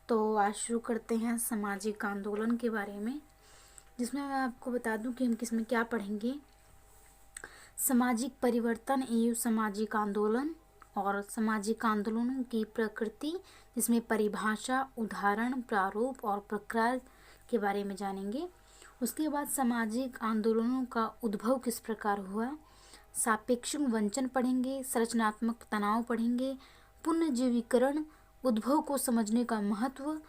तो आज शुरू करते हैं सामाजिक आंदोलन के बारे में, जिसमें मैं आपको बता दूं कि हम किसमें क्या पढ़ेंगे। सामाजिक परिवर्तन एवं सामाजिक आंदोलन और सामाजिक आंदोलनों की प्रकृति, जिसमें परिभाषा, उदाहरण, प्रारूप और प्रकार के बारे में जानेंगे। उसके बाद सामाजिक आंदोलनों का उद्भव किस प्रकार हुआ, सापेक्षिक वंचन पढ़ेंगे, संरचनात्मक तनाव पढ़ेंगे, पुनर्जीवीकरण, उद्भव को समझने का महत्व।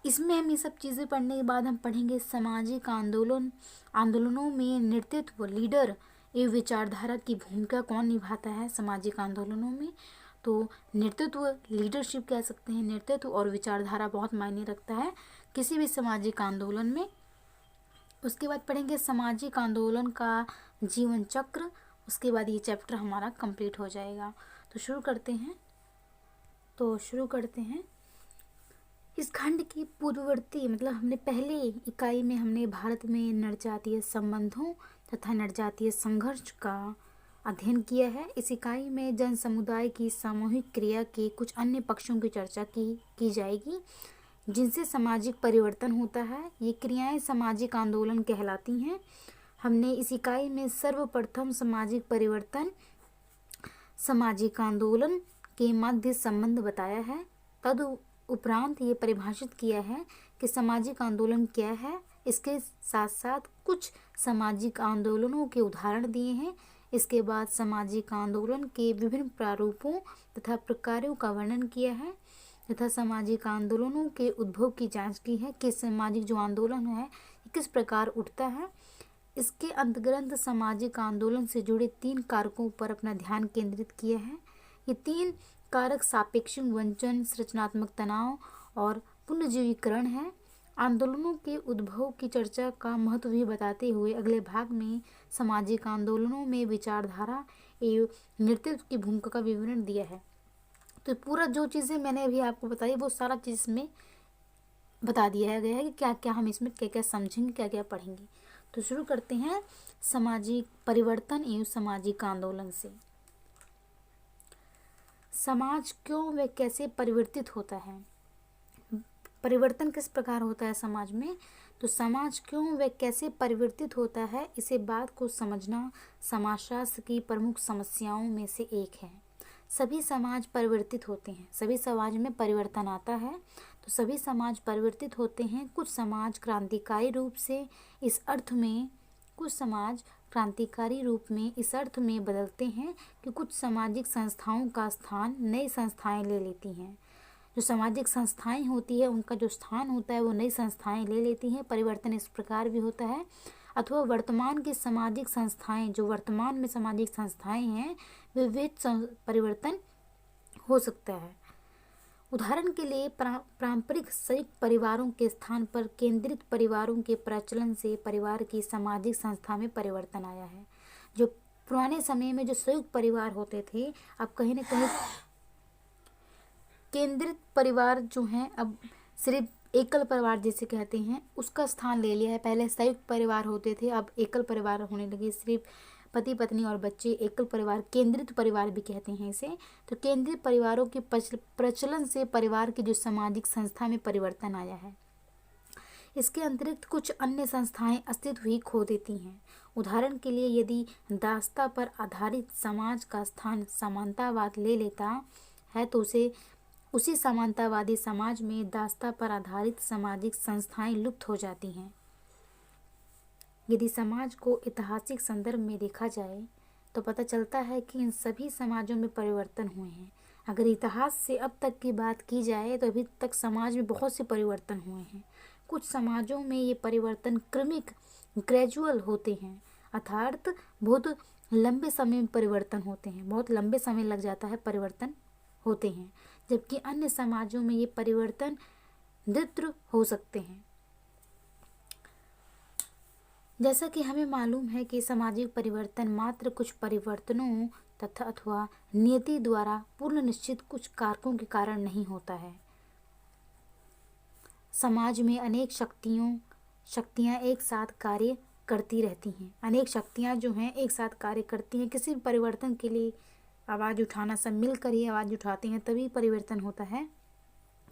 इसमें हम ये सब चीज़ें पढ़ने के बाद हम पढ़ेंगे सामाजिक आंदोलनों में नेतृत्व, लीडर एवं विचारधारा की भूमिका कौन निभाता है सामाजिक आंदोलनों में। तो नेतृत्व, लीडरशिप कह सकते हैं, नेतृत्व और विचारधारा बहुत मायने रखता है किसी भी सामाजिक आंदोलन में। उसके बाद पढ़ेंगे सामाजिक आंदोलन का जीवन चक्र। उसके बाद ये चैप्टर हमारा कंप्लीट हो जाएगा। तो शुरू करते हैं। इस खंड की पूर्ववर्ती मतलब हमने पहले इकाई में हमने भारत में नरजातीय संबंधों तथा नरजातीय संघर्ष का अध्ययन किया है। इस इकाई में जन समुदाय की सामूहिक क्रिया के कुछ अन्य पक्षों की चर्चा की जाएगी, जिनसे सामाजिक परिवर्तन होता है। ये क्रियाएं सामाजिक आंदोलन कहलाती हैं। हमने इस इकाई में सर्वप्रथम सामाजिक परिवर्तन सामाजिक आंदोलन के मध्य संबंध बताया है। तद उपरांत ये परिभाषित किया है कि सामाजिक आंदोलन क्या है। इसके साथ साथ कुछ सामाजिक आंदोलनों के उदाहरण दिए हैं। इसके बाद सामाजिक आंदोलन के विभिन्न प्रारूपों तथा प्रकारों का वर्णन किया है तथा सामाजिक आंदोलनों के उद्भव की जांच की है कि सामाजिक जो आंदोलन है किस प्रकार उठता है। इसके अंतर्गत सामाजिक आंदोलन से जुड़े 3 कारकों पर अपना ध्यान केंद्रित किया है। ये 3 कारक सापेक्षिक वंचन, संरचनात्मक तनाव और पुनर्जीवीकरण है। आंदोलनों के उद्भव की चर्चा का महत्व भी बताते हुए अगले भाग में सामाजिक आंदोलनों में विचारधारा एवं नेतृत्व की भूमिका का विवरण दिया है। तो पूरा जो चीज़ें मैंने अभी आपको बताई वो सारा चीज़ में बता दिया गया है कि क्या क्या हम इसमें क्या क्या समझेंगे, क्या क्या पढ़ेंगे। तो शुरू करते हैं सामाजिक परिवर्तन एवं सामाजिक आंदोलन से। समाज क्यों व कैसे परिवर्तित होता है, परिवर्तन किस प्रकार होता है समाज में। तो समाज क्यों व कैसे परिवर्तित होता है, इसे बात को समझना समाजशास्त्र की प्रमुख समस्याओं में से एक है। सभी समाज परिवर्तित होते हैं, सभी समाज में परिवर्तन आता है। तो सभी समाज परिवर्तित होते हैं। कुछ समाज क्रांतिकारी रूप में इस अर्थ में बदलते हैं कि कुछ सामाजिक संस्थाओं का स्थान नई संस्थाएं ले लेती हैं। जो सामाजिक संस्थाएं होती है उनका जो स्थान होता है वो नई संस्थाएं ले लेती हैं। परिवर्तन इस प्रकार भी होता है। अथवा वर्तमान की सामाजिक संस्थाएं, जो वर्तमान में सामाजिक संस्थाएं हैं, विविध परिवर्तन हो सकता है। उदाहरण के लिए पारंपरिक संयुक्त परिवारों के स्थान पर केंद्रित परिवारों के प्रचलन से परिवार की सामाजिक संस्था में परिवर्तन आया है। जो पुराने समय में जो संयुक्त परिवार होते थे, अब कहीं ना कहीं केंद्रित परिवार जो हैं अब सिर्फ एकल परिवार जिसे कहते हैं उसका स्थान ले लिया है। पहले संयुक्त परिवार होते थे, अब एकल परिवार होने लगे। सिर्फ पति पत्नी और बच्चे, एकल परिवार, केंद्रित परिवार भी कहते हैं इसे। तो केंद्रित परिवारों के प्रचलन से परिवार की जो सामाजिक संस्था में परिवर्तन आया है। इसके अतिरिक्त कुछ अन्य संस्थाएं अस्तित्व ही खो देती हैं। उदाहरण के लिए यदि दासता पर आधारित समाज का स्थान समानतावाद ले लेता है तो उसी समानतावादी समाज में दासता पर आधारित सामाजिक संस्थाएं लुप्त हो जाती हैं। यदि समाज को ऐतिहासिक संदर्भ में देखा जाए तो पता चलता है कि इन सभी समाजों में परिवर्तन हुए हैं। अगर इतिहास से अब तक की बात की जाए तो अभी तक समाज में बहुत से परिवर्तन हुए हैं। कुछ समाजों में ये परिवर्तन क्रमिक, ग्रेजुअल होते हैं, अर्थात बहुत लंबे समय में परिवर्तन होते हैं, बहुत लंबे समय लग जाता है परिवर्तन होते हैं। जबकि अन्य समाजों में ये परिवर्तन द्रुत हो सकते हैं। जैसा कि हमें मालूम है कि सामाजिक परिवर्तन मात्र कुछ परिवर्तनों तथा अथवा नियति द्वारा पूर्ण निश्चित कुछ कारकों के कारण नहीं होता है। समाज में अनेक शक्तियाँ एक साथ कार्य करती रहती हैं। अनेक शक्तियाँ जो हैं एक साथ कार्य करती हैं। किसी भी परिवर्तन के लिए आवाज़ उठाना, सब मिलकर ही आवाज़ उठाते हैं तभी परिवर्तन होता है।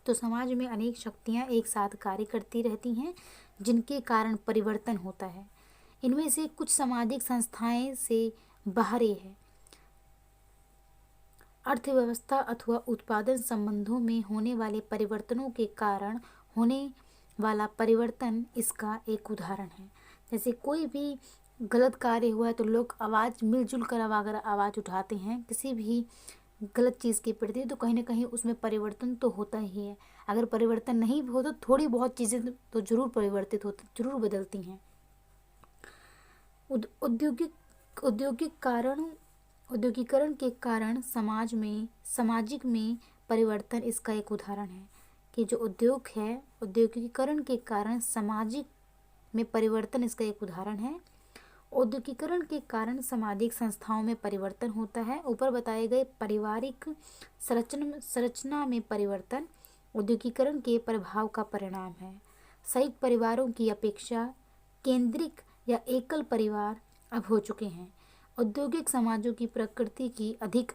तो समाज में अनेक शक्तियाँ एक साथ कार्य करती रहती हैं जिनके कारण परिवर्तन होता है। इनमें से कुछ सामाजिक संस्थाएं से बाहरी है। अर्थव्यवस्था अथवा उत्पादन संबंधों में होने वाले परिवर्तनों के कारण होने वाला परिवर्तन इसका एक उदाहरण है। जैसे कोई भी गलत कार्य हुआ है तो लोग आवाज़ मिलजुल कर अगर आवाज़ उठाते हैं किसी भी गलत चीज़ के प्रति, तो कहीं ना कहीं उसमें परिवर्तन तो होता ही है। अगर परिवर्तन नहीं भी हो तो थोड़ी बहुत चीज़ें तो जरूर परिवर्तित होती, जरूर बदलती हैं। औद्योगिकरण के कारण सामाजिक में परिवर्तन इसका एक उदाहरण है कि जो उद्योग है, औद्योगिकरण के कारण सामाजिक में परिवर्तन इसका एक उदाहरण है। औद्योगिकरण के कारण सामाजिक संस्थाओं में परिवर्तन होता है। ऊपर बताए गए पारिवारिक संरचना में परिवर्तन औद्योगिकरण के प्रभाव का परिणाम है। संयुक्त परिवारों की अपेक्षा केंद्रित या एकल परिवार अब हो चुके हैं। औद्योगिक समाजों की प्रकृति के अधिक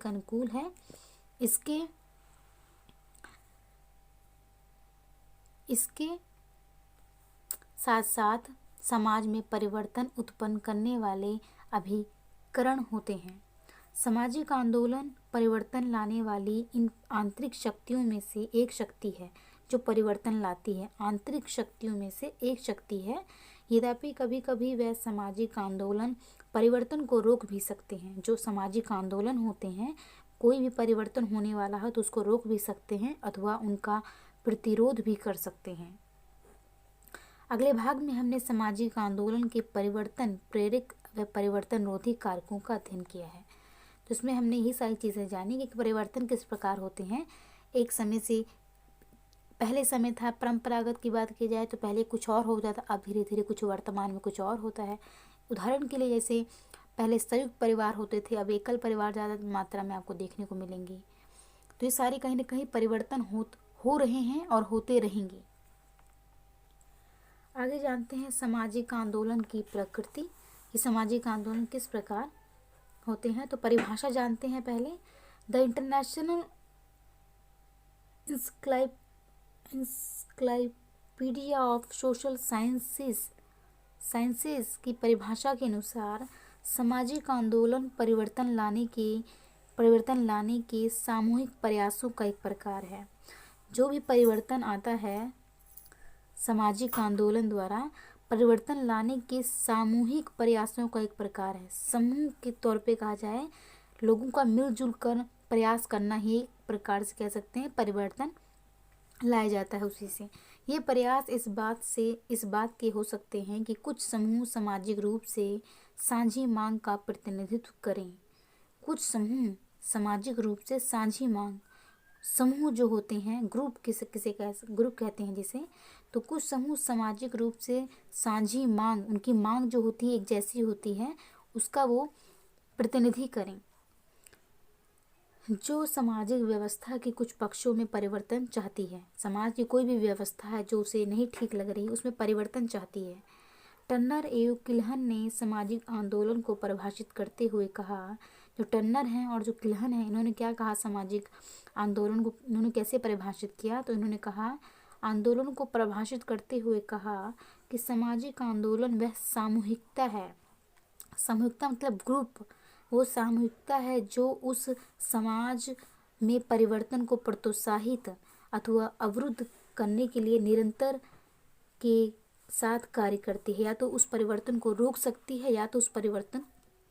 अनुकूल है। इसके साथ साथ समाज में परिवर्तन उत्पन्न करने वाले अभिकरण होते हैं। सामाजिक आंदोलन परिवर्तन लाने वाली इन आंतरिक शक्तियों में से एक शक्ति है जो परिवर्तन लाती है। आंतरिक शक्तियों में से एक शक्ति है। यद्यपि कभी कभी वह सामाजिक आंदोलन परिवर्तन को रोक भी सकते हैं। जो सामाजिक आंदोलन होते हैं, कोई भी परिवर्तन होने वाला है तो उसको रोक भी सकते हैं अथवा उनका प्रतिरोध भी कर सकते हैं। अगले भाग में हमने सामाजिक आंदोलन के परिवर्तन प्रेरक व परिवर्तन रोधी कारकों का अध्ययन किया है। तो इसमें हमने यही सारी चीज़ें जानी कि परिवर्तन किस प्रकार होते हैं। एक समय से पहले समय था, परंपरागत की बात की जाए तो पहले कुछ और होता था, अब धीरे धीरे कुछ वर्तमान में कुछ और होता है। उदाहरण के लिए जैसे पहले संयुक्त परिवार होते थे, अब एकल परिवार ज़्यादा मात्रा में आपको देखने को मिलेंगी। तो ये सारे कहीं ना कहीं परिवर्तन हो रहे हैं और होते रहेंगे। आगे जानते हैं सामाजिक आंदोलन की प्रकृति, कि सामाजिक आंदोलन किस प्रकार होते हैं। तो परिभाषा जानते हैं पहले। The international encyclopedia of social sciences की परिभाषा के अनुसार सामाजिक आंदोलन परिवर्तन लाने के सामूहिक प्रयासों का एक प्रकार है। जो भी परिवर्तन आता है सामाजिक आंदोलन द्वारा परिवर्तन लाने के सामूहिक प्रयासों का एक प्रकार है। समूह के तौर पे कहा जाए, लोगों का मिलजुल कर प्रयास करना ही एक प्रकार से कह सकते हैं परिवर्तन लाया जाता है उसी से। ये प्रयास इस बात के हो सकते हैं कि कुछ समूह सामाजिक रूप से साझी मांग का प्रतिनिधित्व करें। कुछ समूह सामाजिक रूप से साझी मांग, समूह जो होते हैं ग्रुप ग्रुप कहते हैं जिसे, तो कुछ समूह सामाजिक रूप से साझी मांग, उनकी मांग जो होती है एक जैसी होती है, उसका वो प्रतिनिधि करें। जो सामाजिक व्यवस्था के कुछ पक्षों में परिवर्तन चाहती है, समाज की कोई भी व्यवस्था है जो उसे नहीं ठीक लग रही, उसमें परिवर्तन चाहती है। टन्नर एवं किल्हन ने सामाजिक आंदोलन को परिभाषित करते हुए कहा, जो टन्नर हैं और जो किल्हन हैं, इन्होंने क्या कहा, सामाजिक आंदोलन को इन्होंने कैसे परिभाषित किया। तो इन्होंने कहा, आंदोलन को परिभाषित करते हुए कहा कि सामाजिक आंदोलन वह सामूहिकता है। सामूहिकता मतलब ग्रुप, वो सामूहिकता है जो उस समाज में परिवर्तन को प्रोत्साहित अथवा अवरुद्ध करने के लिए निरंतर के साथ कार्य करती है। या तो उस परिवर्तन को रोक सकती है या तो उस परिवर्तन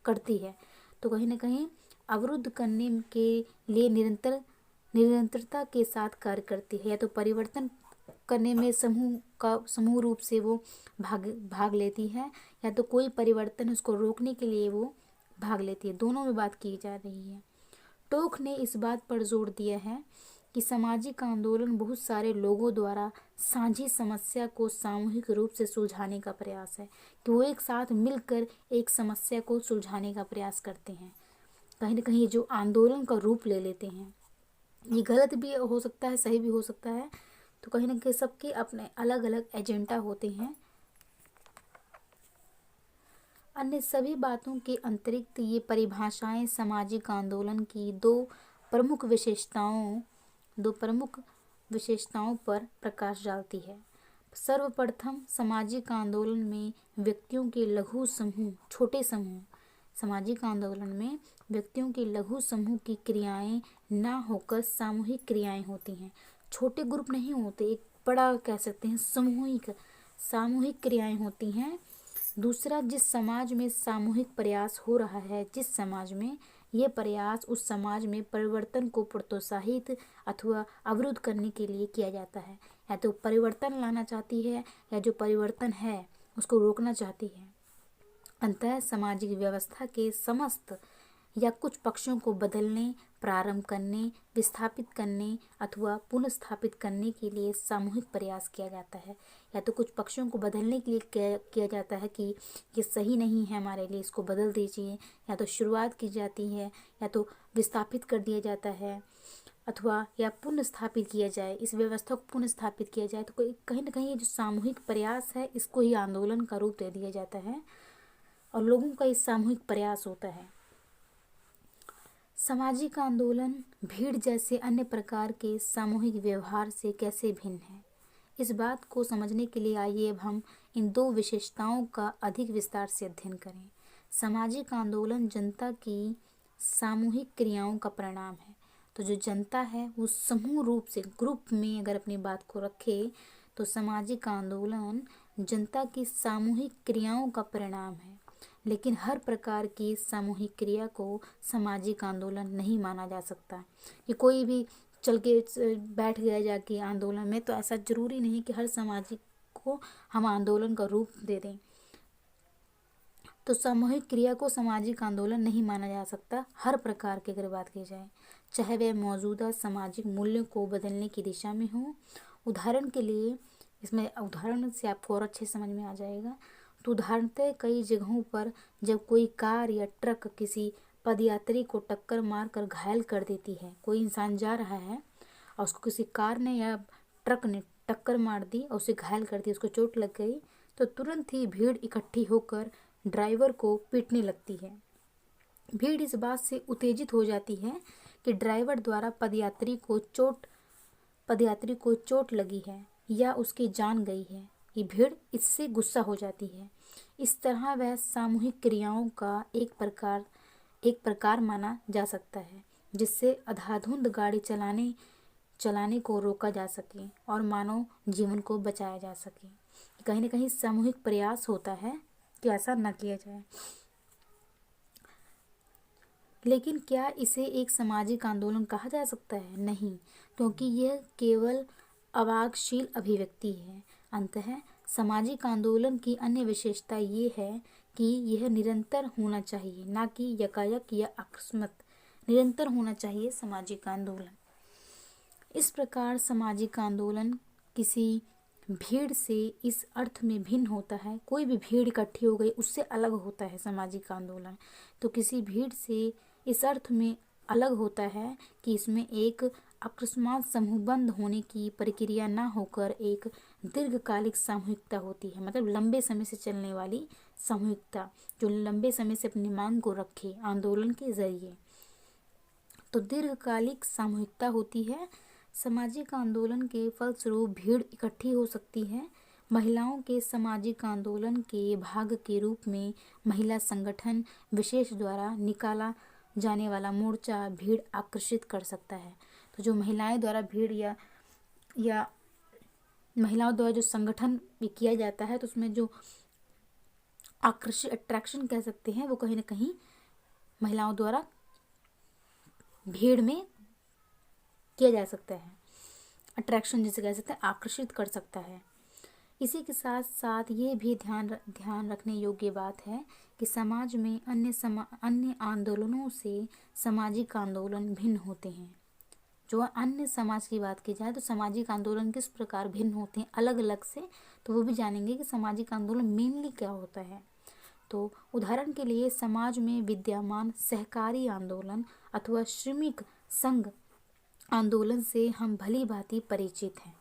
करती है। तो कहीं ना कहीं अवरुद्ध करने के लिए निरंतरता के साथ कार्य करती है। या तो परिवर्तन करने में समूह रूप से वो भाग लेती है, या तो कोई परिवर्तन उसको रोकने के लिए वो भाग लेती है। दोनों में बात की जा रही है। टोक ने इस बात पर जोर दिया है कि सामाजिक आंदोलन बहुत सारे लोगों द्वारा साझी समस्या को सामूहिक रूप से सुलझाने का प्रयास है, कि वो एक साथ मिलकर एक समस्या को सुलझाने का प्रयास करते हैं। कहीं ना कहीं जो आंदोलन का रूप ले लेते हैं, ये गलत भी हो सकता है, सही भी हो सकता है। तो कहीं ना कहीं सबके अपने अलग अलग एजेंडा होते हैं। अन्य सभी बातों के अतिरिक्त ये परिभाषाएं सामाजिक आंदोलन की दो प्रमुख विशेषताओं दो प्रमुख विशेषताओं पर प्रकाश डालती है। सर्वप्रथम, सामाजिक आंदोलन में व्यक्तियों के लघु समूह, छोटे समूह, सामाजिक आंदोलन में व्यक्तियों के लघु समूह की क्रियाएं ना होकर सामूहिक क्रियाएं होती हैं। छोटे ग्रुप नहीं होते, एक बड़ा कह सकते हैं सामूहिक क्रियाएं होती हैं। दूसरा, जिस समाज में सामूहिक प्रयास हो रहा है, जिस समाज में यह प्रयास उस समाज में परिवर्तन को प्रोत्साहित अथवा अवरुद्ध करने के लिए किया जाता है, या तो परिवर्तन लाना चाहती है या जो परिवर्तन है उसको रोकना चाहती है। अंततः सामाजिक व्यवस्था के समस्त या कुछ पक्षों को बदलने, प्रारंभ करने, विस्थापित करने अथवा पुनर्स्थापित करने के लिए सामूहिक प्रयास किया जाता है। या तो कुछ पक्षों को बदलने के लिए किया जाता है कि ये सही नहीं है हमारे लिए, इसको बदल दीजिए, या तो शुरुआत की जाती है, या तो विस्थापित कर दिया जाता है, अथवा या पुनर्स्थापित किया जाए, इस व्यवस्था को पुनर्स्थापित किया जाए। तो कहीं ना कहीं ये जो सामूहिक प्रयास है इसको ही आंदोलन का रूप दे दिया जाता है और लोगों का इस सामूहिक प्रयास होता है। सामाजिक आंदोलन भीड़ जैसे अन्य प्रकार के सामूहिक व्यवहार से कैसे भिन्न है, इस बात को समझने के लिए आइए अब हम इन दो विशेषताओं का अधिक विस्तार से अध्ययन करें। सामाजिक आंदोलन जनता की सामूहिक क्रियाओं का परिणाम है। तो जो जनता है वो समूह रूप से, ग्रुप में अगर अपनी बात को रखे तो सामाजिक आंदोलन जनता की सामूहिक क्रियाओं का परिणाम है। लेकिन हर प्रकार की सामूहिक क्रिया को सामाजिक आंदोलन नहीं माना जा सकता। कि कोई भी चल के बैठ गया जाके आंदोलन में, तो ऐसा जरूरी नहीं कि हर सामाजिक को हम आंदोलन का रूप दे दें। तो सामूहिक क्रिया को सामाजिक आंदोलन नहीं माना जा सकता हर प्रकार की अगर बात की जाए, चाहे वह मौजूदा सामाजिक मूल्यों को बदलने की दिशा में हो। उदाहरण के लिए, इसमें उदाहरण से आपको और अच्छे समझ में आ जाएगा। तो उदाहरणतः कई जगहों पर जब कोई कार या ट्रक किसी पदयात्री को टक्कर मार कर घायल कर देती है, कोई इंसान जा रहा है और उसको किसी कार ने या ट्रक ने टक्कर मार दी और उसे घायल कर दी, उसको चोट लग गई, तो तुरंत ही भीड़ इकट्ठी होकर ड्राइवर को पीटने लगती है। भीड़ इस बात से उत्तेजित हो जाती है कि ड्राइवर द्वारा पदयात्री को चोट लगी है या उसकी जान गई है। ये भीड़ इससे गुस्सा हो जाती है। इस तरह वह सामूहिक क्रियाओं का एक प्रकार माना जा सकता है, जिससे अंधाधुंध गाड़ी चलाने को रोका जा सके और मानव जीवन को बचाया जा सके। कहीं ना कहीं सामूहिक प्रयास होता है कि ऐसा न किया जाए। लेकिन क्या इसे एक सामाजिक आंदोलन कहा जा सकता है? नहीं, क्योंकि यह केवल अवागशील अभिव्यक्ति है। अंततः सामाजिक आंदोलन की अन्य विशेषता ये है कि यह निरंतर होना चाहिए, ना कि यकायक या अकस्मात। निरंतर होना चाहिए सामाजिक आंदोलन। इस प्रकार सामाजिक आंदोलन किसी भीड़ से इस अर्थ में भिन्न होता है, कोई भी भीड़ इकट्ठी हो गई उससे अलग होता है सामाजिक आंदोलन। तो किसी भीड़ से इस अर्थ में अलग होता है कि इसमें एक अकस्मात समूहबंद होने की प्रक्रिया ना होकर एक दीर्घकालिक सामूहिकता होती है। मतलब लंबे समय से चलने वाली सामूहिकता, जो लंबे समय से अपनी मांग को रखे आंदोलन के जरिए, तो दीर्घकालिक सामूहिकता होती है। सामाजिक आंदोलन के फलस्वरूप भीड़ इकट्ठी हो सकती है। महिलाओं के सामाजिक आंदोलन के भाग के रूप में महिला संगठन विशेष द्वारा निकाला जाने वाला मोर्चा भीड़ आकर्षित कर सकता है। तो जो महिलाएं द्वारा भीड़ या महिलाओं द्वारा जो संगठन किया जाता है, तो उसमें जो अट्रैक्शन कह सकते हैं, वो कहीं ना कहीं महिलाओं द्वारा भीड़ में किया जा सकता है। अट्रैक्शन जिसे कह सकते हैं, आकर्षित कर सकता है। इसी के साथ साथ ये भी ध्यान रखने योग्य बात है कि समाज में अन्य आंदोलनों से सामाजिक आंदोलन भिन्न होते हैं। जो अन्य समाज की बात की जाए तो सामाजिक आंदोलन किस प्रकार भिन्न होते हैं अलग अलग से, तो वो भी जानेंगे कि सामाजिक आंदोलन मेनली क्या होता है। तो उदाहरण के लिए समाज में विद्यमान सहकारी आंदोलन अथवा श्रमिक संघ आंदोलन से हम भली भांति परिचित हैं।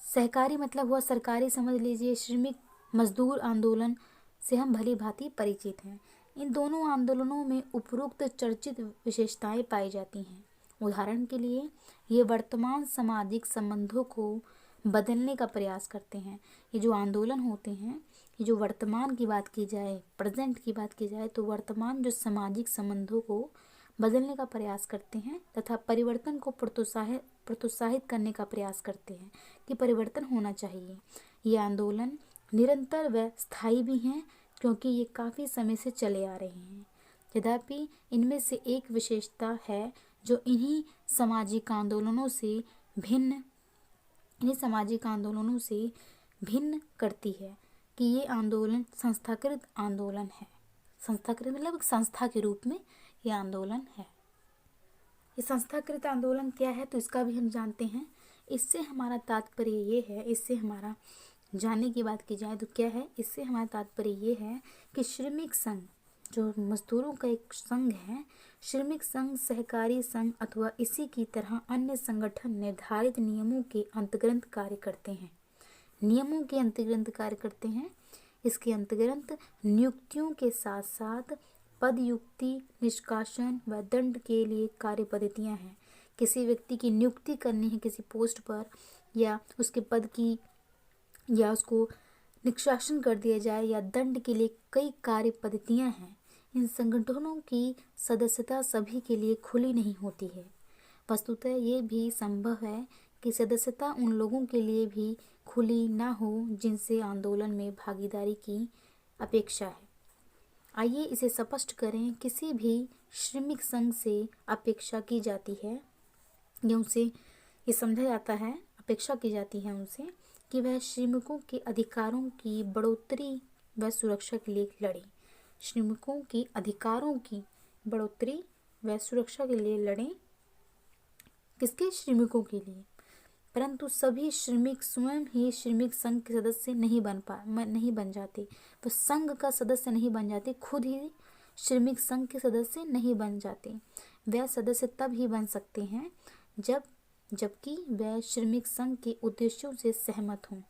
सहकारी मतलब हुआ सरकारी समझ लीजिए, श्रमिक मजदूर आंदोलन से हम भली भांति परिचित हैं। इन दोनों आंदोलनों में उपरोक्त चर्चित विशेषताएं पाई जाती हैं। उदाहरण के लिए ये वर्तमान सामाजिक संबंधों को बदलने का प्रयास करते हैं। ये जो आंदोलन होते हैं, ये जो वर्तमान की बात की जाए, प्रेजेंट की बात की जाए, तो वर्तमान जो सामाजिक संबंधों को बदलने का प्रयास करते हैं तथा परिवर्तन को प्रोत्साहित करने का प्रयास करते हैं कि परिवर्तन होना चाहिए। ये आंदोलन निरंतर व स्थायी भी हैं क्योंकि ये काफ़ी समय से चले आ रहे हैं। यद्यपि इनमें से एक विशेषता है जो इन्हीं सामाजिक आंदोलनों से भिन्न करती है कि ये आंदोलन संस्थाकृत आंदोलन है। संस्थाकृत मतलब संस्था के रूप में ये आंदोलन है। ये संस्थाकृत आंदोलन क्या है तो इसका भी हम जानते हैं। इससे हमारा तात्पर्य ये है, इससे हमारा जानने की बात की जाए तो क्या है, इससे हमारा तात्पर्य ये है कि श्रमिक संघ जो मजदूरों का एक संघ है, श्रमिक संघ, सहकारी संघ अथवा इसी की तरह अन्य संगठन निर्धारित नियमों के अंतर्गत कार्य करते हैं। नियमों के अंतर्गत कार्य करते हैं। इसके अंतर्गत नियुक्तियों के साथ साथ पदयुक्ति, निष्कासन व दंड के लिए कार्य पद्धतियाँ हैं। किसी व्यक्ति की नियुक्ति करनी है किसी पोस्ट पर, या उसके पद की, या उसको निष्कासन कर दिया जाए, या दंड के लिए कई कार्य पद्धतियाँ हैं। इन संगठनों की सदस्यता सभी के लिए खुली नहीं होती है। वस्तुतः ये भी संभव है कि सदस्यता उन लोगों के लिए भी खुली ना हो जिनसे आंदोलन में भागीदारी की अपेक्षा है। आइए इसे स्पष्ट करें। किसी भी श्रमिक संघ से अपेक्षा की जाती है, या उनसे ये समझा जाता है, अपेक्षा की जाती है उनसे कि वह श्रमिकों के अधिकारों की बढ़ोतरी व सुरक्षा के लिए लड़े। श्रमिकों के अधिकारों की बढ़ोतरी व सुरक्षा के लिए लड़ें। किसके? श्रमिकों के लिए। परंतु सभी श्रमिक स्वयं ही श्रमिक संघ के सदस्य नहीं बन जाते। तो संघ का सदस्य नहीं बन जाते, खुद ही श्रमिक संघ के सदस्य नहीं बन जाते। वह सदस्य तब ही बन सकते हैं जबकि वह श्रमिक संघ के उद्देश्यों से सहमत हों।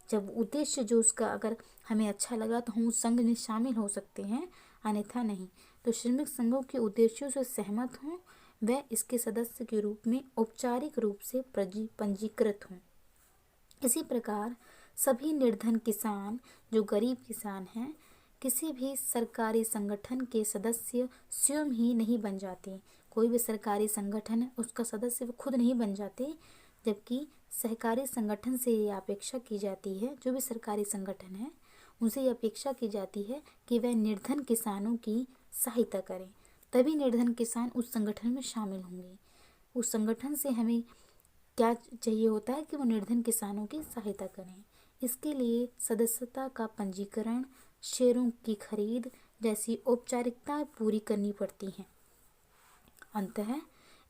जब उद्देश्य जो उसका अगर हमें अच्छा लगा तो हम उस संघ में शामिल हो सकते हैं, अन्यथा नहीं। तो श्रमिक संघों के उद्देश्यों से सहमत हों, वह इसके सदस्य के रूप में औपचारिक रूप से पंजीकृत हों। इसी प्रकार सभी निर्धन किसान जो गरीब किसान हैं, किसी भी सरकारी संगठन के सदस्य स्वयं ही नहीं बन जाते। कोई भी सरकारी संगठन है उसका सदस्य वो खुद नहीं बन जाते, जबकि सहकारी संगठन से ये अपेक्षा की जाती है, जो भी सरकारी संगठन है उनसे ये अपेक्षा की जाती है कि वह निर्धन किसानों की सहायता करें। तभी निर्धन किसान उस संगठन में शामिल होंगे। उस संगठन से हमें क्या चाहिए होता है कि वो निर्धन किसानों की सहायता करें। इसके लिए सदस्यता का पंजीकरण, शेयरों की खरीद जैसी औपचारिकताएं पूरी करनी पड़ती हैं। अंततः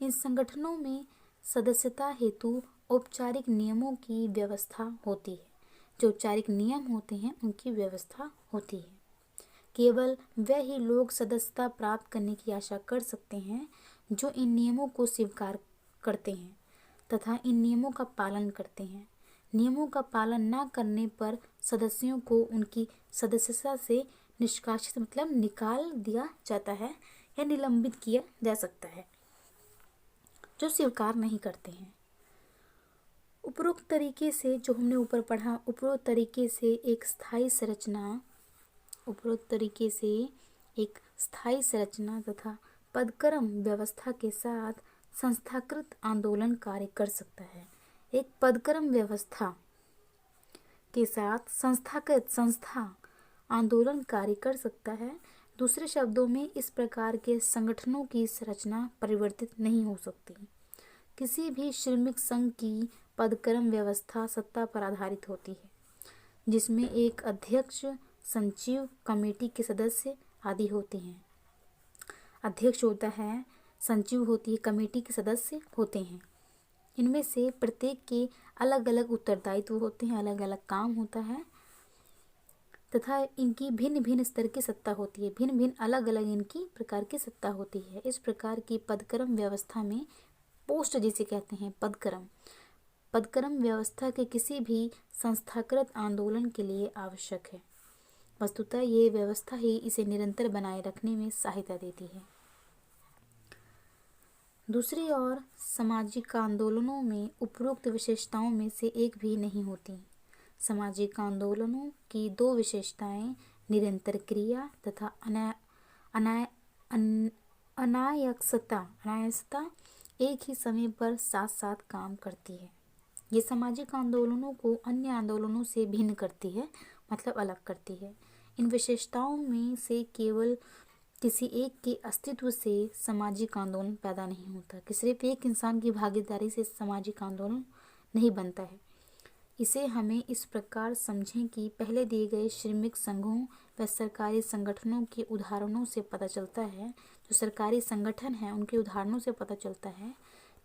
इन संगठनों में सदस्यता हेतु औपचारिक नियमों की व्यवस्था होती है। जो औपचारिक नियम होते हैं उनकी व्यवस्था होती है। केवल वह ही लोग सदस्यता प्राप्त करने की आशा कर सकते हैं जो इन नियमों को स्वीकार करते हैं तथा इन नियमों का पालन करते हैं। नियमों का पालन न करने पर सदस्यों को उनकी सदस्यता से निष्कासित मतलब निकाल दिया जाता है या निलंबित किया जा सकता है, जो स्वीकार नहीं करते हैं। उपरोक्त तरीके से जो हमने ऊपर पढ़ा, उपरोक्त तरीके से एक स्थायी संरचना तथा पदक्रम व्यवस्था के साथ संस्थाकृत आंदोलन कार्य कर सकता है। एक पदक्रम व्यवस्था के साथ संस्था आंदोलन कार्य कर सकता है। दूसरे शब्दों में इस प्रकार के संगठनों की संरचना परिवर्तित नहीं हो सकती। किसी भी श्रमिक संघ की पदक्रम व्यवस्था सत्ता पर आधारित होती है, जिसमें एक अध्यक्ष, सचिव, कमेटी के सदस्य आदि होते हैं। अध्यक्ष होता है, सचिव होती है, कमेटी के सदस्य होते हैं। इनमें से प्रत्येक के अलग अलग उत्तरदायित्व होते हैं, अलग अलग काम होता है तथा इनकी भिन्न भिन्न स्तर की सत्ता होती है, भिन्न भिन्न अलग अलग इनकी प्रकार की सत्ता होती है। इस प्रकार की पदक्रम व्यवस्था में पोस्ट जिसे कहते हैं पदक्रम व्यवस्था के किसी भी संस्थाकृत आंदोलन के लिए आवश्यक है। वस्तुतः ये व्यवस्था ही इसे निरंतर बनाए रखने में सहायता देती है। दूसरी ओर सामाजिक आंदोलनों में उपरोक्त विशेषताओं में से एक भी नहीं होती। सामाजिक आंदोलनों की दो विशेषताएं निरंतर क्रिया तथा अनायासता एक ही समय पर साथ साथ काम करती है। ये सामाजिक आंदोलनों को अन्य आंदोलनों से भिन्न करती है, मतलब अलग करती है। इन विशेषताओं में से केवल किसी एक के अस्तित्व से सामाजिक आंदोलन पैदा नहीं होता कि सिर्फ एक इंसान की भागीदारी से सामाजिक आंदोलन नहीं बनता है। इसे हमें इस प्रकार समझें कि पहले दिए गए श्रमिक संघों व सरकारी संगठनों के उदाहरणों से पता चलता है, जो सरकारी संगठन हैं उनके उदाहरणों से पता चलता है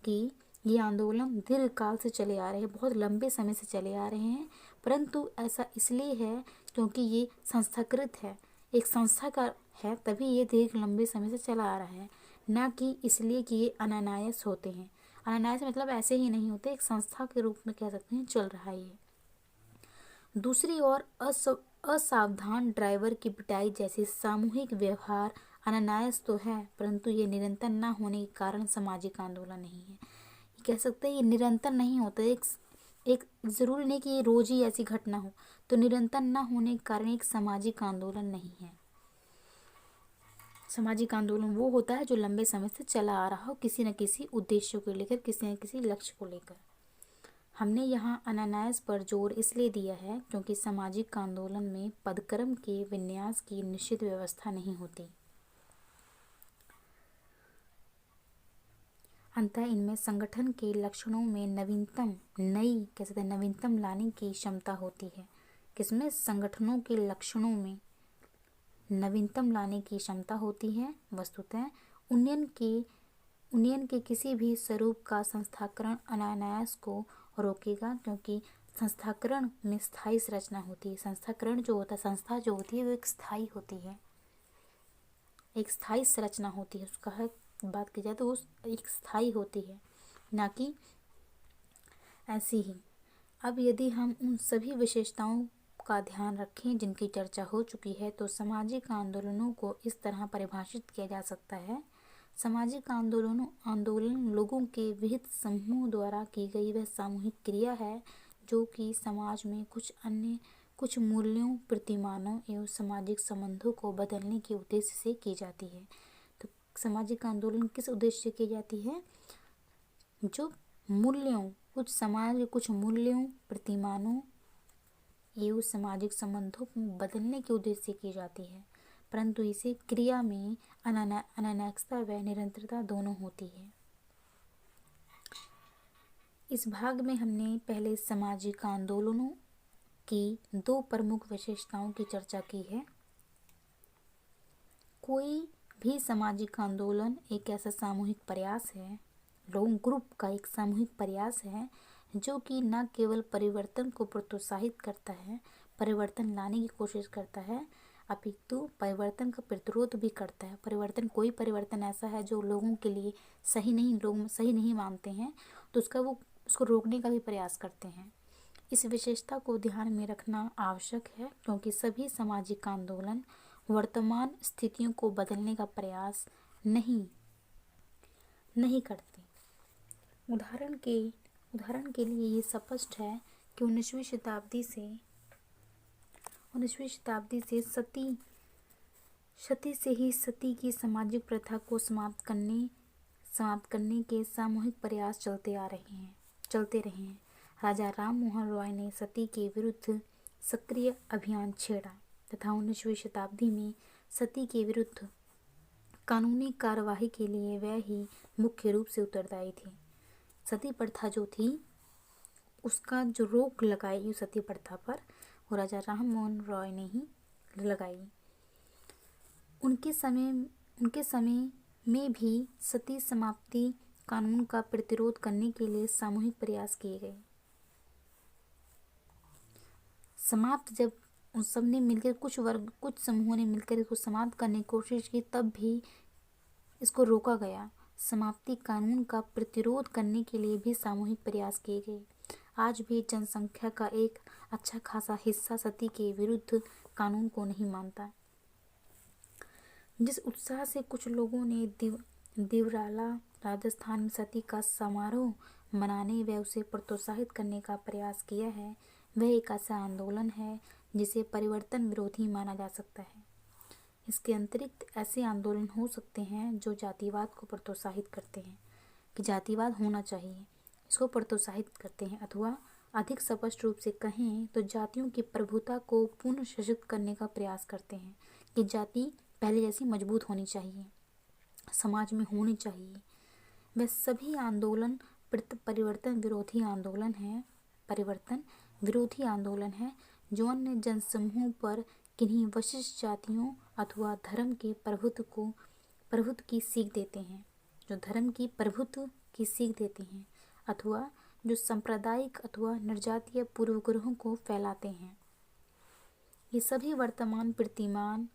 कि ये आंदोलन दीर्घकाल से चले आ रहे हैं, बहुत लंबे समय से चले आ रहे हैं। परंतु ऐसा इसलिए है क्योंकि ये संस्थाकृत है, एक संस्था का है, तभी ये दीर्घ लंबे समय से चला आ रहा है, ना कि इसलिए कि ये अनायास होते हैं। अनायास मतलब ऐसे ही नहीं होते, एक संस्था के रूप में कह सकते हैं चल रहा है ये। दूसरी ओर असावधान ड्राइवर की पिटाई जैसे सामूहिक व्यवहार अनायास तो है, परंतु ये निरंतर न होने के कारण सामाजिक आंदोलन नहीं है। ये कह सकते हैं ये निरंतर नहीं होता, एक ज़रूरी नहीं कि ये रोज ही ऐसी घटना हो, तो निरंतर न होने के कारण एक सामाजिक आंदोलन नहीं है। सामाजिक आंदोलन वो होता है जो लंबे समय से चला आ रहा हो, किसी न किसी उद्देश्य को लेकर, किसी न किसी लक्ष्य को लेकर। हमने यहाँ अनायास पर जोर इसलिए दिया है क्योंकि सामाजिक आंदोलन में पदक्रम के विन्यास की निश्चित व्यवस्था नहीं होती। अतः इनमें संगठन के लक्षणों में नवीनतम लाने की क्षमता होती है। किसमें? संगठनों के लक्षणों में नवीनतम लाने की क्षमता होती है। वस्तुतः उन्नयन के किसी भी स्वरूप का संस्थाकरण अनायास को रोकेगा, क्योंकि संस्थाकरण में स्थायी संरचना होती है। संस्थाकरण जो होता है, संस्था जो होती है वो एक स्थायी होती है, एक स्थायी संरचना होती है। उसका बात की जाए तो वो एक स्थायी होती है, ना कि ऐसी ही। अब यदि हम उन सभी विशेषताओं का ध्यान रखें जिनकी चर्चा हो चुकी है, तो सामाजिक आंदोलनों को इस तरह परिभाषित किया जा सकता है। सामाजिक आंदोलन लोगों के विहित समूह द्वारा की गई वह सामूहिक क्रिया है जो कि समाज में कुछ मूल्यों, प्रतिमानों एवं सामाजिक संबंधों को बदलने के उद्देश्य से की जाती है। तो सामाजिक आंदोलन किस उद्देश्य से की जाती है? जो मूल्यों, कुछ समाज के कुछ मूल्यों, प्रतिमानों एवं सामाजिक संबंधों को बदलने के उद्देश्य से की जाती है, परंतु इसे क्रिया में अनायासता व निरंतरता दोनों होती है। इस भाग में हमने पहले सामाजिक आंदोलनों की दो प्रमुख विशेषताओं की चर्चा की है। कोई भी सामाजिक आंदोलन एक ऐसा सामूहिक प्रयास है, ग्रुप का एक सामूहिक प्रयास है जो कि न केवल परिवर्तन को प्रोत्साहित करता है, परिवर्तन लाने की कोशिश करता है, अपितु परिवर्तन का प्रतिरोध भी करता है। कोई परिवर्तन ऐसा है जो लोगों के लिए लोग सही नहीं मानते हैं, तो उसको रोकने का भी प्रयास करते हैं। इस विशेषता को ध्यान में रखना आवश्यक है क्योंकि सभी सामाजिक आंदोलन वर्तमान स्थितियों को बदलने का प्रयास नहीं करते। उदाहरण के लिए ये स्पष्ट है कि 19वीं शताब्दी से सती की सामाजिक प्रथा को समाप्त करने के सामूहिक प्रयास चलते रहे हैं। राजा राम मोहन रॉय ने सती के विरुद्ध सक्रिय अभियान छेड़ा तथा 19वीं शताब्दी में सती के विरुद्ध कानूनी कार्यवाही के लिए वह ही मुख्य रूप से उत्तरदायी थी। सती प्रथा जो थी उसका जो रोक लगाई सती प्रथा पर, वो राजा राम मोहन रॉय ने ही लगाई। उनके समय में भी सती समाप्ति कानून का प्रतिरोध करने के लिए सामूहिक प्रयास किए गए। समाप्त जब उन सब ने मिलकर, कुछ समूहों ने मिलकर इसको समाप्त करने की कोशिश की, तब भी इसको रोका गया। समाप्ति कानून का प्रतिरोध करने के लिए भी सामूहिक प्रयास किए गए। आज भी जनसंख्या का एक अच्छा खासा हिस्सा सती के विरुद्ध कानून को नहीं मानता। जिस उत्साह से कुछ लोगों ने दिवराला राजस्थान में सती का समारोह मनाने व उसे प्रोत्साहित करने का प्रयास किया है, वह एक ऐसा आंदोलन है जिसे परिवर्तन विरोधी माना जा सकता है। इसके अतिरिक्त ऐसे आंदोलन हो सकते हैं जो जातिवाद को प्रोत्साहित करते हैं कि जातिवाद होना चाहिए, इसको प्रोत्साहित करते हैं, अथवा अधिक स्पष्ट रूप से कहें तो जातियों की प्रभुता को पुनः सशक्त करने का प्रयास करते हैं कि जाति पहले जैसी मजबूत होनी चाहिए, समाज में होनी चाहिए। वह सभी आंदोलन परिवर्तन विरोधी आंदोलन है, परिवर्तन विरोधी आंदोलन है जो अन्य जनसमूहों पर किन्हीं विशिष्ट जातियों अथवा धर्म के प्रभुत्व की सीख देते हैं, जो धर्म की प्रभुत्व की सीख देते हैं, अथवा जो सांप्रदायिक अथवा निर्जातीय पूर्वग्रहों को फैलाते हैं। ये सभी वर्तमान प्रतिमान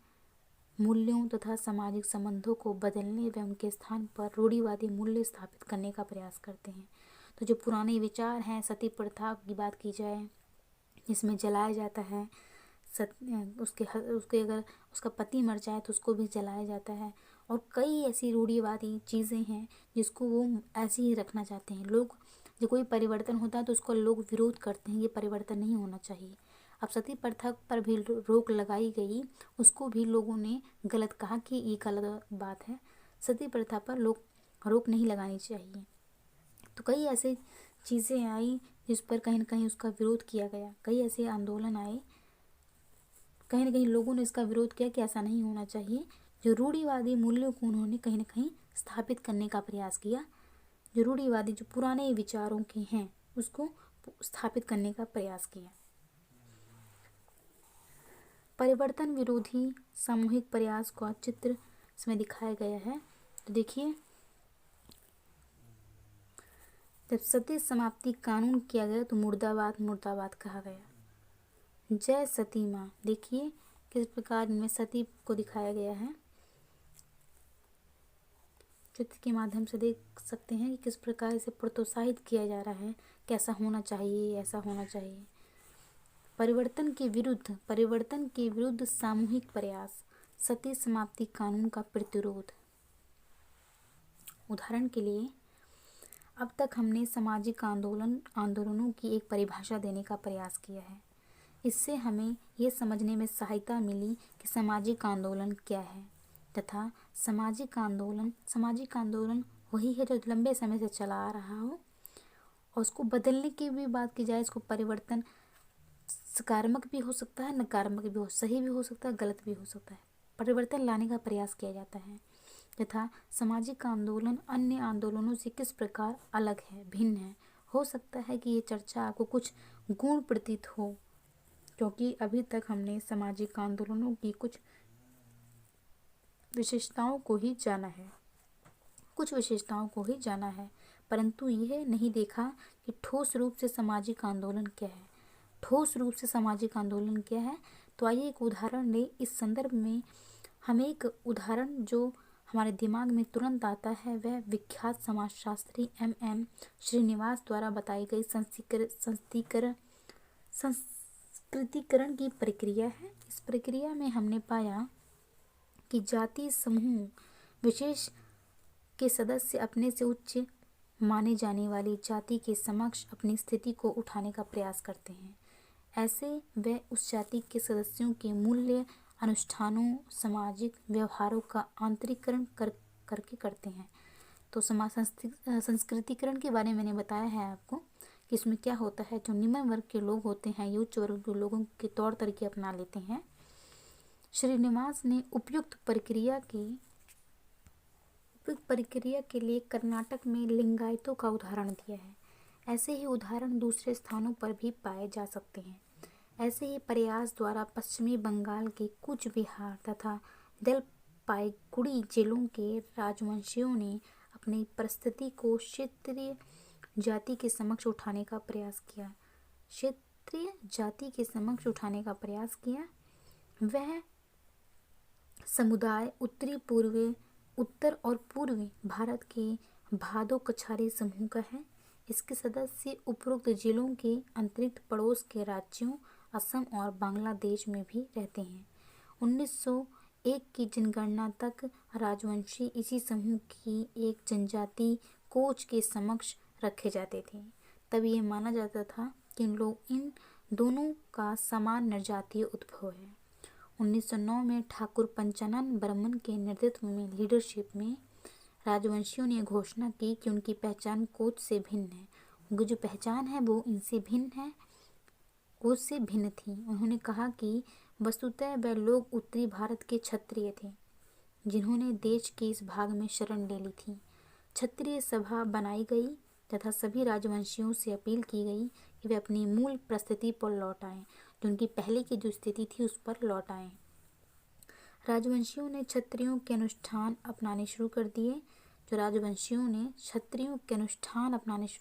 मूल्यों तथा सामाजिक संबंधों को बदलने व उनके स्थान पर रूढ़िवादी मूल्य स्थापित करने का प्रयास करते हैं। तो जो पुराने विचार हैं, सती प्रथा की बात की जाए, इसमें जलाया जाता है, उसके अगर उसका पति मर जाए तो उसको भी जलाया जाता है, और कई ऐसी रूढ़िवादी चीज़ें हैं जिसको वो ऐसे ही रखना चाहते हैं। लोग जो कोई परिवर्तन होता है तो उसको लोग विरोध करते हैं, ये परिवर्तन नहीं होना चाहिए। अब सती प्रथा पर भी रोक लगाई गई, उसको भी लोगों ने गलत कहा कि ये गलत बात है, सती प्रथा पर लोग रोक नहीं लगानी चाहिए। तो कई ऐसे चीज़ें आई जिस पर कहीं न कहीं उसका विरोध किया गया, कई ऐसे आंदोलन आए, कहीं न कहीं लोगों ने इसका विरोध किया कि ऐसा नहीं होना चाहिए। जो रूढ़िवादी मूल्यों को उन्होंने कहीं न कहीं स्थापित करने का प्रयास किया, जो रूढ़िवादी जो पुराने विचारों के हैं उसको स्थापित करने का प्रयास किया। परिवर्तन विरोधी सामूहिक प्रयास का चित्र इसमें दिखाया गया है। तो देखिए, जब सती समाप्ति कानून किया गया तो मुर्दाबाद मुर्दाबाद कहा गया। जय सती माँ, देखिए किस प्रकार इनमें सती को दिखाया गया है। चित्र के माध्यम से देख सकते हैं कि किस प्रकार इसे प्रोत्साहित किया जा रहा है, कैसा होना चाहिए, ऐसा होना चाहिए। परिवर्तन के विरुद्ध सामूहिक प्रयास, सती समाप्ति कानून का प्रतिरोध। उदाहरण के लिए, अब तक हमने सामाजिक आंदोलनों की एक परिभाषा देने का प्रयास किया है। इससे हमें ये समझने में सहायता मिली कि सामाजिक आंदोलन क्या है, तथा सामाजिक आंदोलन वही है जो लंबे समय से चला आ रहा हो, और उसको बदलने की भी बात की जाए, इसको परिवर्तन सकारात्मक भी हो सकता है, नकारात्मक भी हो, सही भी हो सकता है, गलत भी हो सकता है। परिवर्तन लाने का प्रयास किया जाता है, तथा सामाजिक आंदोलन अन्य आंदोलनों से किस प्रकार अलग है, भिन्न है। हो सकता है कि ये चर्चा आपको कुछ गुण प्रतीत हो, क्योंकि अभी तक हमने सामाजिक आंदोलनों की कुछ विशेषताओं को ही जाना है, परंतु यह नहीं देखा कि ठोस रूप से सामाजिक आंदोलन क्या है। तो आइए एक उदाहरण लें। इस संदर्भ में हमें एक उदाहरण जो हमारे दिमाग में तुरंत आता है वह विख्यात समाजशास्त्री MM श्रीनिवास द्वारा बताई गई संस्कृतिकरण की प्रक्रिया है। इस प्रक्रिया में हमने पाया कि जाति समूह विशेष के सदस्य अपने से उच्च माने जाने वाली जाति के समक्ष अपनी स्थिति को उठाने का प्रयास करते हैं। ऐसे वे उस जाति के सदस्यों के मूल्य, अनुष्ठानों, सामाजिक व्यवहारों का आंतरिकरण करके करते हैं। तो संस्कृतिकरण के बारे में मैंने बताया है आपको कि इसमें क्या होता है। जो निम्न वर्ग के लोग होते हैं ये उच्च वर्ग के लोगों के तौर तरीके अपना लेते हैं। श्रीनिवास ने उपयुक्त प्रक्रिया के लिए कर्नाटक में लिंगायतों का उदाहरण दिया है। ऐसे ही उदाहरण दूसरे स्थानों पर भी पाए जा सकते हैं। ऐसे ही प्रयास द्वारा पश्चिमी बंगाल के कूच बिहार तथा जलपाईगुड़ी जिलों के राजवंशियों ने अपनी परिस्थिति को क्षेत्रीय जाति के समक्ष उठाने का प्रयास किया। वह समुदाय उत्तर और पूर्वी भारत के भादो कछारी समूह का है। इसके सदस्य उपरोक्त जिलों के अतिरिक्त पड़ोस के राज्यों असम और बांग्लादेश में भी रहते हैं। 1 की जनगणना तक राजवंशी इसी समूह की एक जनजाति कोच के समक्ष रखे जाते थे। तब ये माना जाता था कि इन दोनों का समान नरजातीय उद्भव है। 1909 में ठाकुर पंचानन बर्मन के नेतृत्व में लीडरशिप में राजवंशियों ने घोषणा की कि उनकी पहचान कोच से भिन्न है। उनकी जो पहचान है वो इनसे भिन्न है, कोच से भिन्न थी। उन्होंने कहा कि वस्तुतः वह लोग उत्तरी भारत के क्षत्रिय थे जिन्होंने देश के इस भाग में शरण ले ली थी। क्षत्रिय सभा बनाई गई तथा सभी राजवंशियों से अपील की गई कि वे अपनी मूल परिस्थिति पर लौट आएं, जो उनकी पहले की जो स्थिति थी उस पर लौट आएं। राजवंशियों ने क्षत्रियों के अनुष्ठान अपनाने शुरू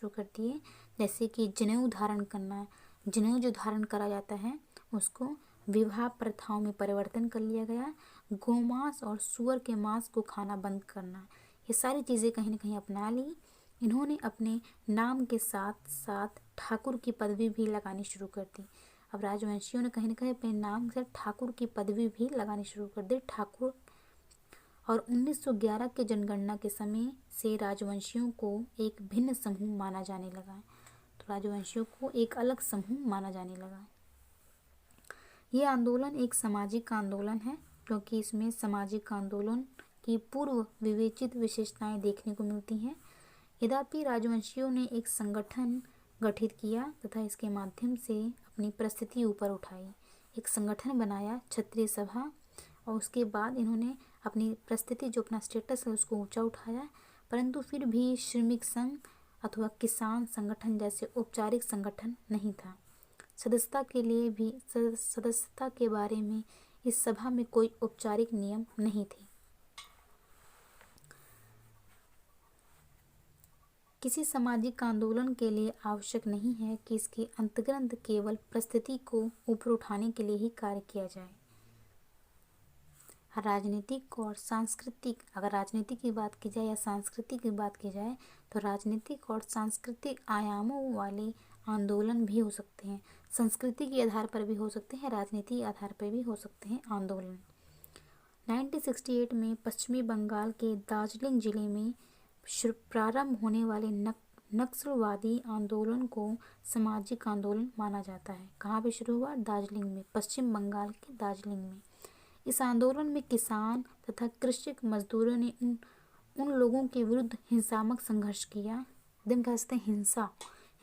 कर दिए। जैसे कि जनेऊ धारण करना। जनेऊ जो धारण करा जाता है उसको विवाह प्रथाओं में परिवर्तन कर लिया गया। गोमांस और सुअर के मांस को खाना बंद करना, ये सारी चीज़ें कहीं ना कहीं अपना ली। इन्होंने अपने नाम के साथ साथ ठाकुर की पदवी भी लगानी शुरू कर दी। अब राजवंशियों ने कहीं ना कहीं अपने नाम से ठाकुर की पदवी भी लगानी शुरू कर दी, ठाकुर। और 1911 के जनगणना के समय से राजवंशियों को एक भिन्न समूह माना जाने लगा। तो राजवंशियों को एक अलग समूह माना जाने लगा। ये आंदोलन एक सामाजिक आंदोलन है क्योंकि इसमें सामाजिक आंदोलन की पूर्व विवेचित विशेषताएं देखने को मिलती हैं। यद्यपि राजवंशियों ने एक संगठन गठित किया तथा इसके माध्यम से अपनी परिस्थिति ऊपर उठाई। एक संगठन बनाया, क्षत्रिय सभा, और उसके बाद इन्होंने अपनी परिस्थिति जो अपना स्टेटस है उसको ऊंचा उठाया। परंतु फिर भी श्रमिक संघ अथवा किसान संगठन जैसे औपचारिक संगठन नहीं था। सदस्यता के बारे में इस सभा में कोई औपचारिक नियम नहीं थे। किसी सामाजिक आंदोलन के लिए आवश्यक नहीं है कि इसके अंतर्गत केवल परिस्थिति को ऊपर उठाने के लिए ही कार्य किया जाए। राजनीतिक और सांस्कृतिक, अगर राजनीति की बात की जाए या सांस्कृतिक की बात की जाए तो राजनीतिक और सांस्कृतिक आयामों वाले आंदोलन भी हो सकते हैं। संस्कृति के आधार पर भी हो सकते हैं, राजनीति के आधार पर भी हो सकते हैं आंदोलन। 1968 में पश्चिमी बंगाल के दार्जिलिंग जिले में प्रारंभ होने वाले नक्सलवादी आंदोलन को सामाजिक आंदोलन माना जाता है। कहाँ पे शुरू हुआ? दार्जिलिंग में, पश्चिम बंगाल के दार्जिलिंग में। इस आंदोलन में किसान तथा कृषक मजदूरों ने उन लोगों के विरुद्ध हिंसात्मक संघर्ष किया, एकदम कह सकते हैं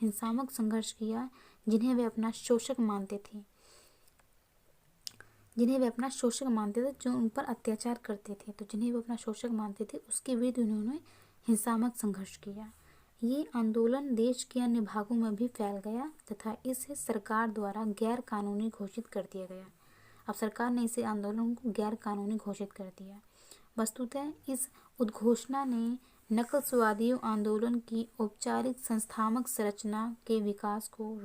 हिंसात्मक संघर्ष किया जिन्हें वे अपना शोषक मानते थे, जो उन पर अत्याचार करते थे। तो जिन्हें वे अपना शोषक मानते थे उसके विरुद्ध उन्होंने हिंसात्मक संघर्ष किया। ये आंदोलन देश के अन्य भागों में भी फैल गया तथा इसे सरकार द्वारा गैर कानूनी घोषित कर दिया गया। अब सरकार ने इसे आंदोलन को गैर कानूनी घोषित कर दिया। वस्तुतः इस उद्घोषणा ने नक्सलवादी आंदोलन की औपचारिक संस्थात्मक संरचना के विकास को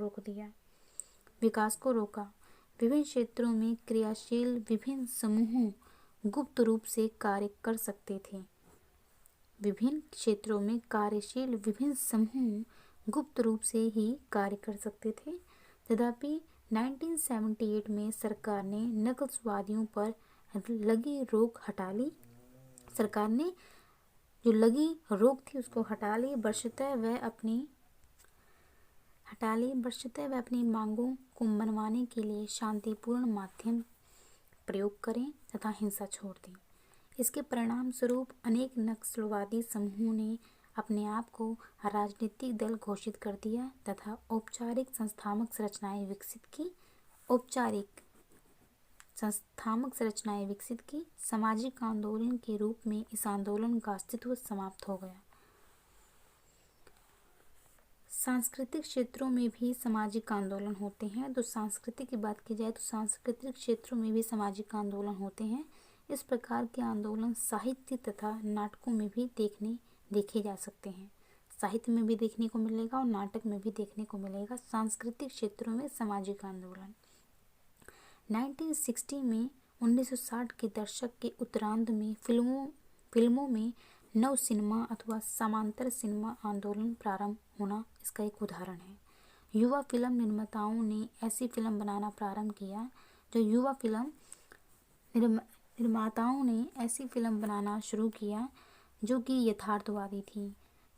रोका। विभिन्न क्षेत्रों में क्रियाशील विभिन्न समूह गुप्त रूप से कार्य कर सकते थे। विभिन्न क्षेत्रों में कार्यशील विभिन्न समूह गुप्त रूप से ही कार्य कर सकते थे। तथापि 1978 में सरकार ने नक्सलवादियों पर लगी रोक हटा ली। सरकार ने जो लगी रोक थी उसको हटा ली, बशर्ते वह अपनी मांगों को मनवाने के लिए शांतिपूर्ण माध्यम प्रयोग करें तथा हिंसा छोड़ दें। इसके परिणाम स्वरूप अनेक नक्सलवादी समूहों ने अपने आप को राजनीतिक दल घोषित कर दिया तथा औपचारिक संस्थात्मक संरचनाएं विकसित की। सामाजिक आंदोलन के रूप में इस आंदोलन का अस्तित्व समाप्त हो गया। सांस्कृतिक क्षेत्रों में भी सामाजिक आंदोलन होते हैं। तो सांस्कृतिक की बात की जाए तो सांस्कृतिक क्षेत्रों में भी सामाजिक आंदोलन होते हैं। इस प्रकार के आंदोलन साहित्य तथा नाटकों में भी देखे जा सकते हैं। साहित्य में भी देखने को मिलेगा और नाटक में भी देखने को मिलेगा सांस्कृतिक क्षेत्रों में सामाजिक आंदोलन। 1960 के दशक के उत्तरार्ध में फिल्मों में नव सिनेमा अथवा समांतर सिनेमा आंदोलन प्रारंभ होना इसका एक उदाहरण है। युवा फिल्म निर्माताओं ने ऐसी फिल्म बनाना प्रारंभ किया जो युवा फिल्म निर्माताओं ने ऐसी फिल्म बनाना शुरू किया जो कि यथार्थवादी थी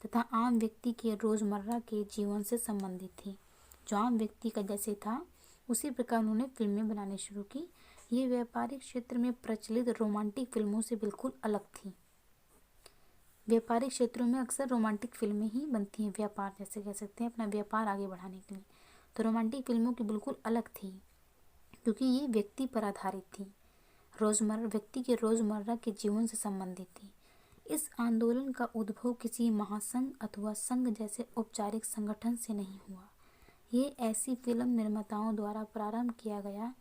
तथा आम व्यक्ति के रोज़मर्रा के जीवन से संबंधित थी। जो आम व्यक्ति का जैसे था उसी प्रकार उन्होंने फिल्में बनानी शुरू की। ये व्यापारिक क्षेत्र में प्रचलित रोमांटिक फिल्मों से बिल्कुल अलग थी। व्यापारिक क्षेत्रों में अक्सर रोमांटिक फिल्में ही बनती हैं, व्यापार जैसे कह सकते हैं, अपना व्यापार आगे बढ़ाने के लिए। तो रोमांटिक फिल्मों की बिल्कुल अलग थी क्योंकि ये व्यक्ति पर आधारित थी, व्यक्ति के रोज़मर्रा के जीवन से संबंधित थी। इस आंदोलन का उद्भव किसी महासंघ अथवा संघ जैसे औपचारिक संगठन से नहीं हुआ। ये ऐसी फिल्म निर्माताओं द्वारा प्रारंभ किया गया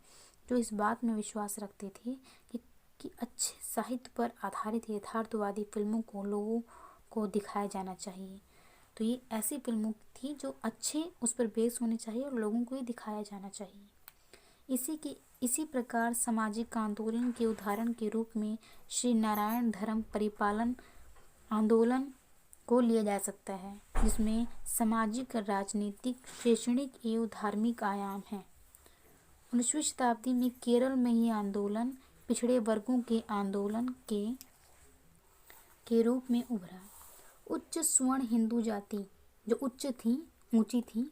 जो इस बात में विश्वास रखते थे कि अच्छे साहित्य पर आधारित यथार्थवादी फिल्मों को लोगों को दिखाया जाना चाहिए। तो ये ऐसी फिल्मों थी जो अच्छे उस पर बेस होने चाहिए और लोगों को ये दिखाया जाना चाहिए। इसी प्रकार सामाजिक आंदोलन के उदाहरण के रूप में श्री नारायण धर्म परिपालन आंदोलन को लिया जा सकता है, जिसमें सामाजिक, राजनीतिक, शैक्षणिक एवं धार्मिक आयाम हैं। 19वीं शताब्दी में केरल में ये आंदोलन पिछड़े वर्गों के आंदोलन के रूप में उभरा। उच्च स्वर्ण हिंदू जाति जो ऊंची थी,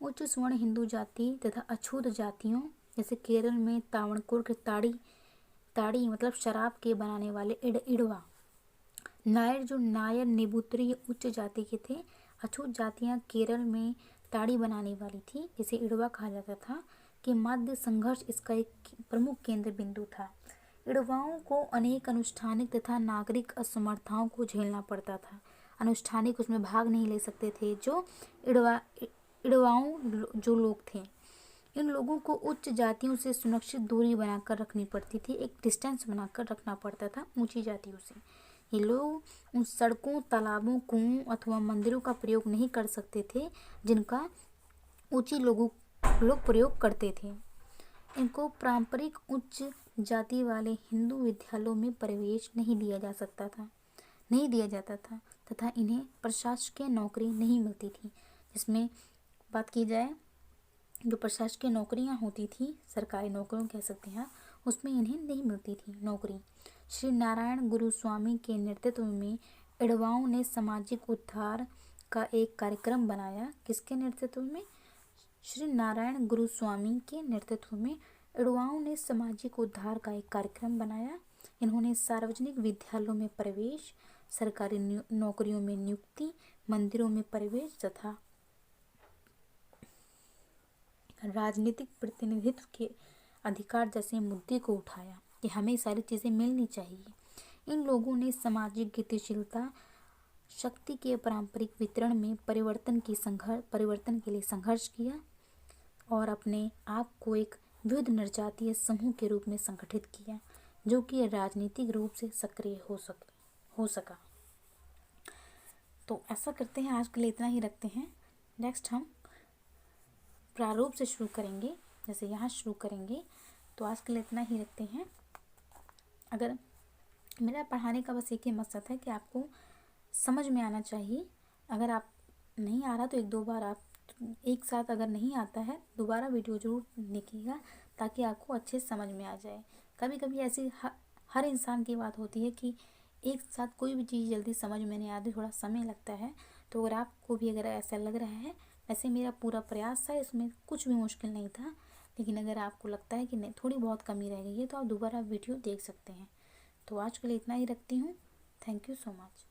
उच्च स्वर्ण हिंदू जाति तथा अछूत जातियों जैसे केरल में तावणकोर के ताड़ी मतलब शराब के बनाने वाले इड़वा, नायर नेबूतरी उच्च जाति के थे। अछूत जातियां केरल में ताड़ी बनाने वाली थी जिसे इड़वा कहा जाता था कि मध्य संघर्ष इसका एक प्रमुख केंद्र बिंदु था। इड़वाओं को अनेक अनुष्ठानिक तथा नागरिक असमर्थताओं को झेलना पड़ता था। अनुष्ठानिक उसमें भाग नहीं ले सकते थे। जो इड़वाओं जो लोग थे, इन लोगों को उच्च जातियों से सुरक्षित दूरी बनाकर रखनी पड़ती थी, एक डिस्टेंस बनाकर रखना पड़ता था ऊंची जातियों से। ये लोग उन सड़कों, तालाबों, कुओं अथवा मंदिरों का प्रयोग नहीं कर सकते थे जिनका ऊंची लोग प्रयोग करते थे। इनको पारंपरिक उच्च जाति वाले हिंदू विद्यालयों में प्रवेश नहीं दिया जाता था तथा इन्हें प्रशासकीय नौकरी नहीं मिलती थी। जिसमें बात की जाए जो प्रशासकीय नौकरियां होती थी, सरकारी नौकरियां कह सकते हैं, उसमें इन्हें नहीं मिलती थी नौकरी। श्री नारायण गुरुस्वामी के नेतृत्व में इड़वाओं ने सामाजिक उद्धार का एक कार्यक्रम बनाया। किसके नेतृत्व में? श्री नारायण गुरुस्वामी के नेतृत्व में इड़वाओं ने सामाजिक उद्धार का एक कार्यक्रम बनाया। इन्होंने सार्वजनिक विद्यालयों में प्रवेश, सरकारी नौकरियों में नियुक्ति, मंदिरों में प्रवेश तथा राजनीतिक प्रतिनिधित्व के अधिकार जैसे मुद्दे को उठाया कि हमें सारी चीज़ें मिलनी चाहिए। इन लोगों ने सामाजिक गतिशीलता, शक्ति के पारंपरिक वितरण में परिवर्तन के लिए संघर्ष किया और अपने आप को एक विविध नरजातीय समूह के रूप में संगठित किया जो कि राजनीतिक रूप से सक्रिय हो सका। तो ऐसा करते हैं, आज के लिए इतना ही रखते हैं। नेक्स्ट हम प्रारूप से शुरू करेंगे, जैसे यहाँ शुरू करेंगे। तो आज के लिए इतना ही रखते हैं। अगर मेरा पढ़ाने का बस एक ही मकसद है कि आपको समझ में आना चाहिए। अगर आप नहीं आ रहा तो एक दो बार आप एक साथ, अगर नहीं आता है दोबारा वीडियो जरूर देखिएगा ताकि आपको अच्छे समझ में आ जाए। कभी कभी ऐसी हर इंसान की बात होती है कि एक साथ कोई भी चीज़ जल्दी समझ में नहीं आती, थोड़ा समय लगता है। तो अगर आपको भी अगर ऐसा लग रहा है, वैसे मेरा पूरा प्रयास था, इसमें कुछ भी मुश्किल नहीं था, लेकिन अगर आपको लगता है कि नहीं थोड़ी बहुत कमी रह गई है तो आप दोबारा वीडियो देख सकते हैं। तो आज के लिए इतना ही रखती हूँ। Thank you so much.